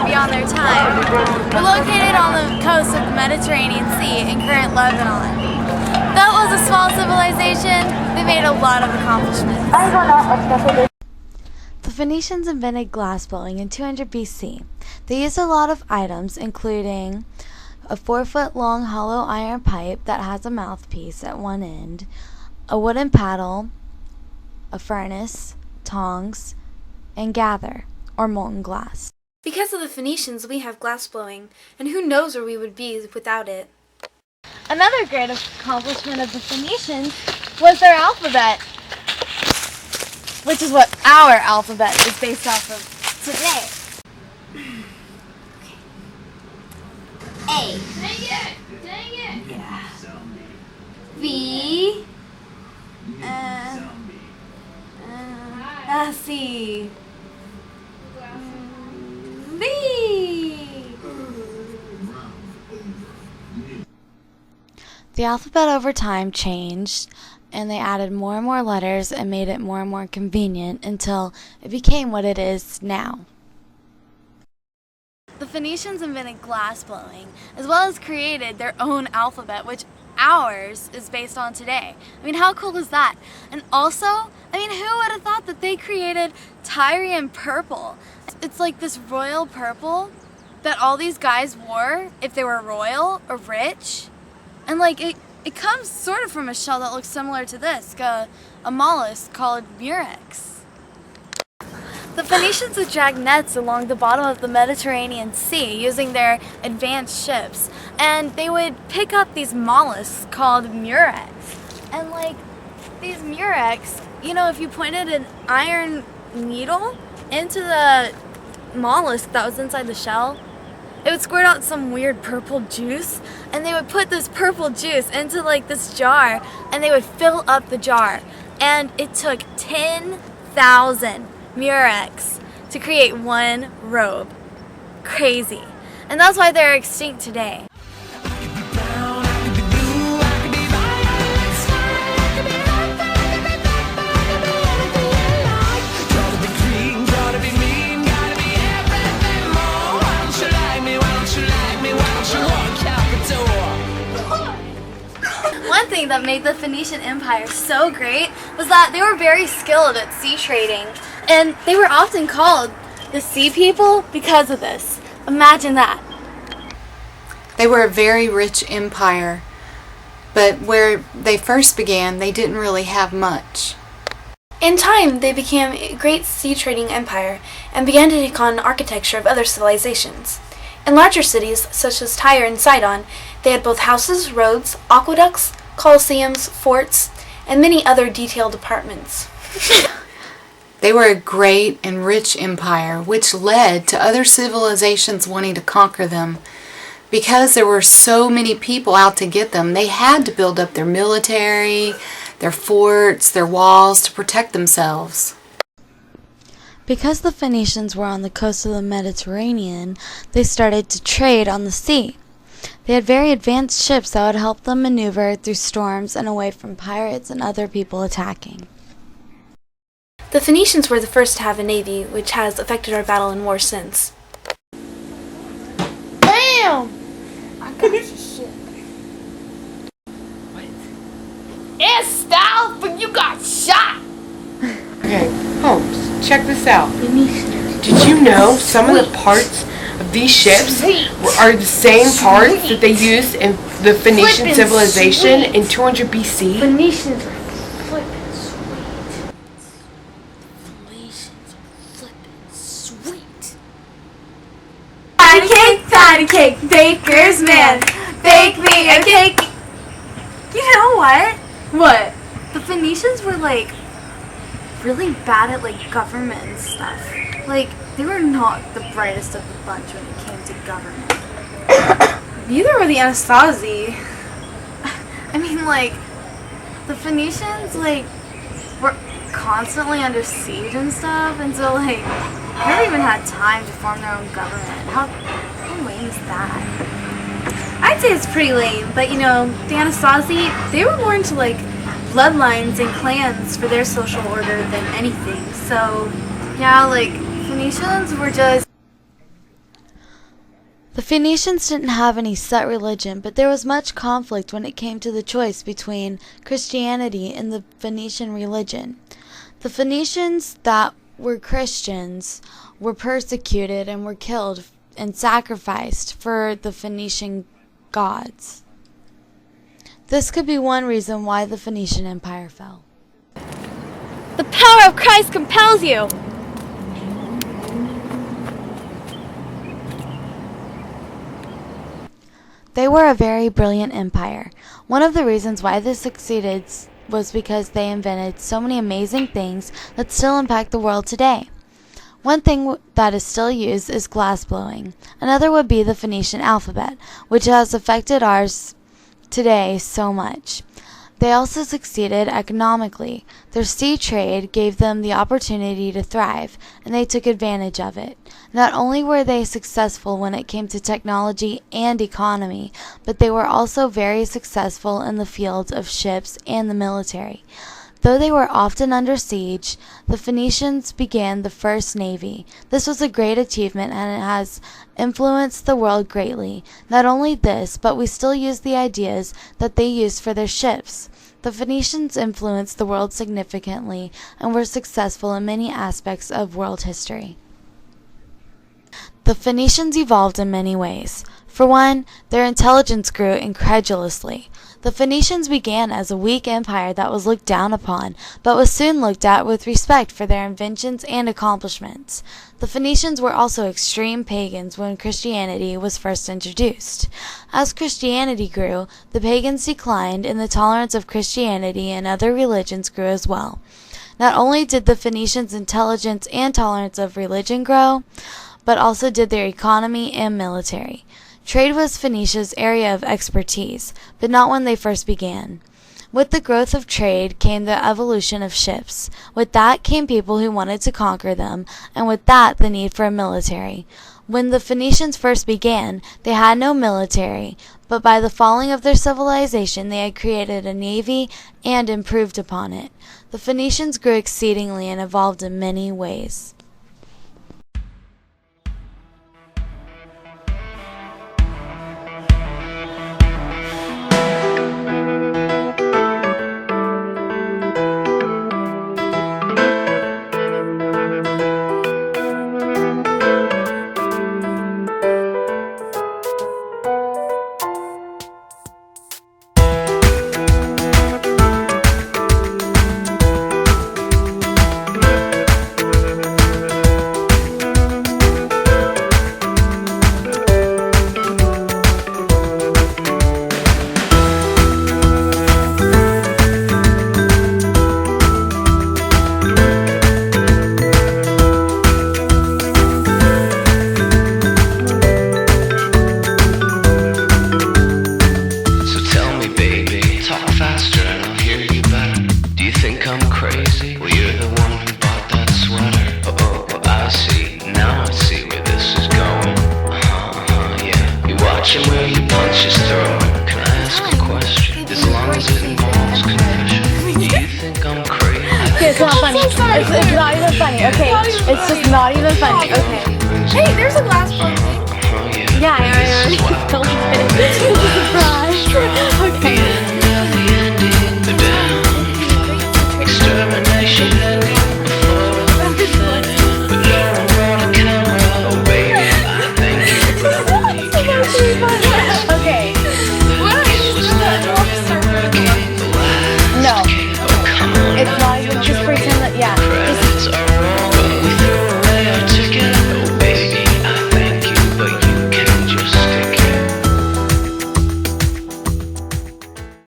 Beyond their time, were located on the coast of the Mediterranean Sea in current Lebanon. That was a small civilization. They made a lot of accomplishments. The Phoenicians invented glassblowing in 200 BC. They used a lot of items, including a 4-foot-long hollow iron pipe that has a mouthpiece at one end, a wooden paddle, a furnace, tongs, and gather, or molten glass. Because of the Phoenicians, we have glassblowing, and who knows where we would be without it. Another great accomplishment of the Phoenicians was their alphabet, which is what our alphabet is based off of today. A. Dang it! Dang it! Yeah. V. C. V. The alphabet over time changed, and they added more and more letters and made it more and more convenient until it became what it is now. The Phoenicians invented glassblowing, as well as created their own alphabet, which ours is based on today. I mean, how cool is that? And also, I mean, who would have thought that they created Tyrian purple? It's like this royal purple that all these guys wore if they were royal or rich. And like it comes sort of from a shell that looks similar to this, a mollusk called murex. The Phoenicians would drag nets along the bottom of the Mediterranean Sea using their advanced ships, and they would pick up these mollusks called murex. And like these murex, you know, if you pointed an iron needle into the mollusk that was inside the shell, it would squirt out some weird purple juice, and they would put this purple juice into like this jar, and they would fill up the jar. And it took 10,000 murex to create one robe. Crazy. And that's why they're extinct today. One thing that made the Phoenician Empire so great was that they were very skilled at sea trading, and they were often called the Sea People because of this. Imagine that. They were a very rich empire, but where they first began, they didn't really have much. In time, they became a great sea trading empire and began to take on architecture of other civilizations. In larger cities, such as Tyre and Sidon, they had both houses, roads, aqueducts, colosseums, forts, and many other detailed apartments. They were a great and rich empire, which led to other civilizations wanting to conquer them. Because there were so many people out to get them, they had to build up their military, their forts, their walls to protect themselves. Because the Phoenicians were on the coast of the Mediterranean, they started to trade on the sea. They had very advanced ships that would help them maneuver through storms and away from pirates and other people attacking. The Phoenicians were the first to have a navy, which has affected our battle and war since. Bam! I got your shit. What? It's style, but you got shot! Okay, Holmes, check this out. Did you know some of the parts of these ships are the same parts that they used in the Phoenician civilization in 200 BC? Phoenicians are flippin' sweet. Phoenicians are flippin' sweet. Patty cake, baker's man. Bake me a cake. You know what? What? The Phoenicians were like really bad at like government and stuff. Like, they were not the brightest of the bunch when it came to government. Neither were the Anasazi. I mean, like, the Phoenicians, like, were constantly under siege and stuff, and so like they never even had time to form their own government. How lame is that? I'd say it's pretty lame, but you know, the Anasazi, they were more into like bloodlines and clans for their social order than anything. So Yeah, like Phoenicians were just... The Phoenicians didn't have any set religion, but there was much conflict when it came to the choice between Christianity and the Phoenician religion. The Phoenicians that were Christians were persecuted and were killed and sacrificed for the Phoenician gods. This could be one reason why the Phoenician Empire fell. The power of Christ compels you! They were a very brilliant empire. One of the reasons why they succeeded was because they invented so many amazing things that still impact the world today. One thing that is still used is glass blowing. Another would be the Phoenician alphabet, which has affected ours today so much. They also succeeded economically. Their sea trade gave them the opportunity to thrive, and they took advantage of it. Not only were they successful when it came to technology and economy, but they were also very successful in the fields of ships and the military. Though they were often under siege, the Phoenicians began the first navy. This was a great achievement, and it has influenced the world greatly. Not only this, but we still use the ideas that they used for their ships. The Phoenicians influenced the world significantly and were successful in many aspects of world history. The Phoenicians evolved in many ways. For one, their intelligence grew incredulously. The Phoenicians began as a weak empire that was looked down upon, but was soon looked at with respect for their inventions and accomplishments. The Phoenicians were also extreme pagans when Christianity was first introduced. As Christianity grew, the pagans declined, and the tolerance of Christianity and other religions grew as well. Not only did the Phoenicians' intelligence and tolerance of religion grow, but also did their economy and military. Trade was Phoenicia's area of expertise, but not when they first began. With the growth of trade came the evolution of ships. With that came people who wanted to conquer them, and with that the need for a military. When the Phoenicians first began, they had no military, but by the falling of their civilization they had created a navy and improved upon it. The Phoenicians grew exceedingly and evolved in many ways. It's not funny. It's not even funny. Okay, it's just not even funny. Okay. hey, there's a glass blowing thing. Yeah. Don't. It's a surprise. Okay.